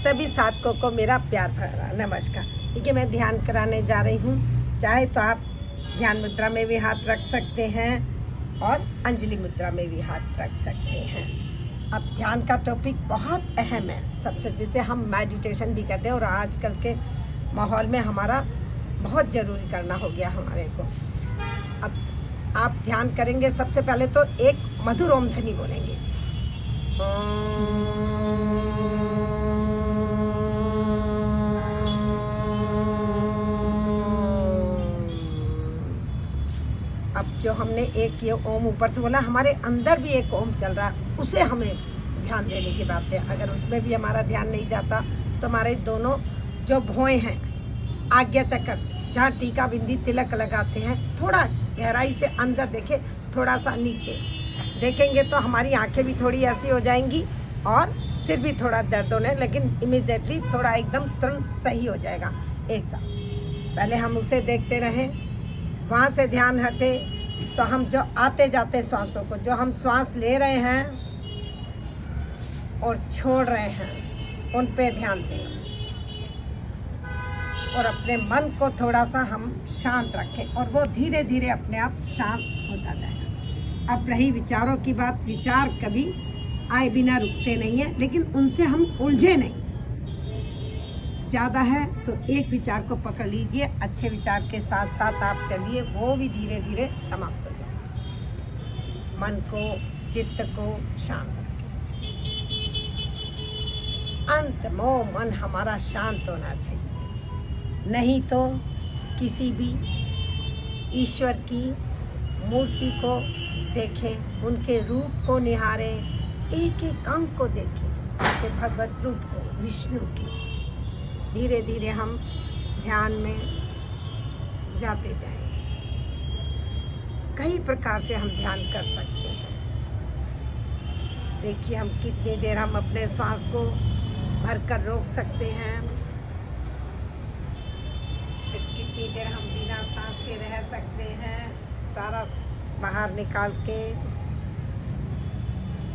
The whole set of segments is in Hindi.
सभी साधकों को मेरा प्यार भरा नमस्कार। देखिए मैं ध्यान कराने जा रही हूँ। चाहे तो आप ध्यान मुद्रा में भी हाथ रख सकते हैं और अंजलि मुद्रा में भी हाथ रख सकते हैं। अब ध्यान का टॉपिक बहुत अहम है सबसे, जिसे हम मेडिटेशन भी कहते हैं और आजकल के माहौल में हमारा बहुत ज़रूरी करना हो गया हमारे को। अब आप ध्यान करेंगे, सबसे पहले तो एक मधुर ओम ध्वनि बोलेंगे। अब जो हमने एक ये ओम ऊपर से बोला, हमारे अंदर भी एक ओम चल रहा है, उसे हमें ध्यान देने की बात है। अगर उसमें भी हमारा ध्यान नहीं जाता तो हमारे दोनों जो भौएं हैं, आज्ञा चक्र, जहाँ टीका बिंदी तिलक लगाते हैं, थोड़ा गहराई से अंदर देखें, थोड़ा सा नीचे देखेंगे तो हमारी आंखें भी थोड़ी ऐसी हो जाएंगी और सिर भी थोड़ा दर्द होने, लेकिन इमीडिएटली थोड़ा एकदम तुरंत सही हो जाएगा एक साथ। पहले हम उसे देखते रहें, वहाँ से ध्यान हटे तो हम जो आते जाते श्वासों को, जो हम श्वास ले रहे हैं और छोड़ रहे हैं, उन पे ध्यान दें और अपने मन को थोड़ा सा हम शांत रखें और वो धीरे धीरे अपने आप शांत होता जाएगा। अब रही विचारों की बात, विचार कभी आए बिना रुकते नहीं हैं, लेकिन उनसे हम उलझे नहीं। ज़्यादा है तो एक विचार को पकड़ लीजिए, अच्छे विचार के साथ साथ आप चलिए, वो भी धीरे धीरे समाप्त हो जाएगा। मन को, चित्त को शांत रखें। अंतमो मन हमारा शांत होना चाहिए, नहीं तो किसी भी ईश्वर की मूर्ति को देखें, उनके रूप को निहारें, एक एक अंग को देखें, उनके भगवत रूप को, विष्णु की। धीरे धीरे हम ध्यान में जाते जाएंगे। कई प्रकार से हम ध्यान कर सकते हैं। देखिए हम कितनी देर हम अपने श्वास को भरकर रोक सकते हैं, फिर कितनी देर हम बिना सांस के रह सकते हैं, सारा बाहर निकाल के।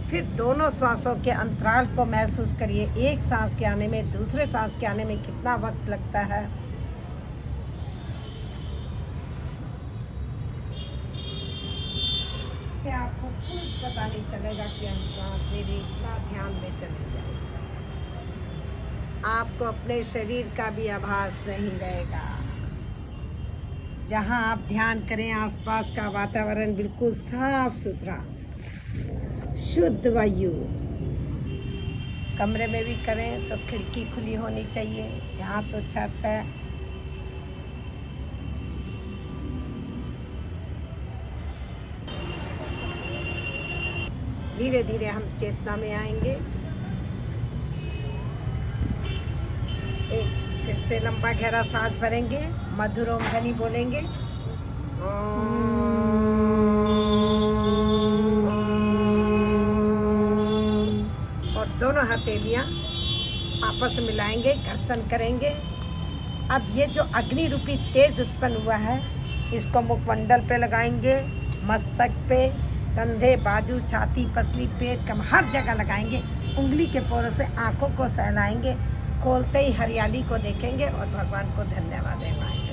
फिर दोनों श्वासों के अंतराल को महसूस करिए। एक सांस के आने में दूसरे सांस के आने में कितना वक्त लगता है। आपको कुछ पता नहीं चलेगा कि हम श्वास ले रहे, इतना ध्यान में चले जाएंगे। आपको अपने शरीर का भी आभास नहीं रहेगा। जहाँ आप ध्यान करें, आसपास का वातावरण बिल्कुल साफ सुथरा, शुद्ध वायु। कमरे में भी करें तो खिड़की खुली होनी चाहिए, यहाँ तो छत है। धीरे धीरे हम चेतना में आएंगे। एक फिर से लंबा गहरा सांस भरेंगे, मधुर ओम ध्वनि बोलेंगे। और दोनों हथेलियां आपस में मिलाएंगे, घर्षण करेंगे। अब ये जो अग्नि रूपी तेज उत्पन्न हुआ है, इसको मुखमंडल पे लगाएंगे, मस्तक पे, कंधे, बाजू, छाती, पसली, पेट, कमर, हर जगह लगाएंगे। उंगली के पोरों से आंखों को सहलाएंगे, खोलते ही हरियाली को देखेंगे और भगवान को धन्यवाद देवाएंगे।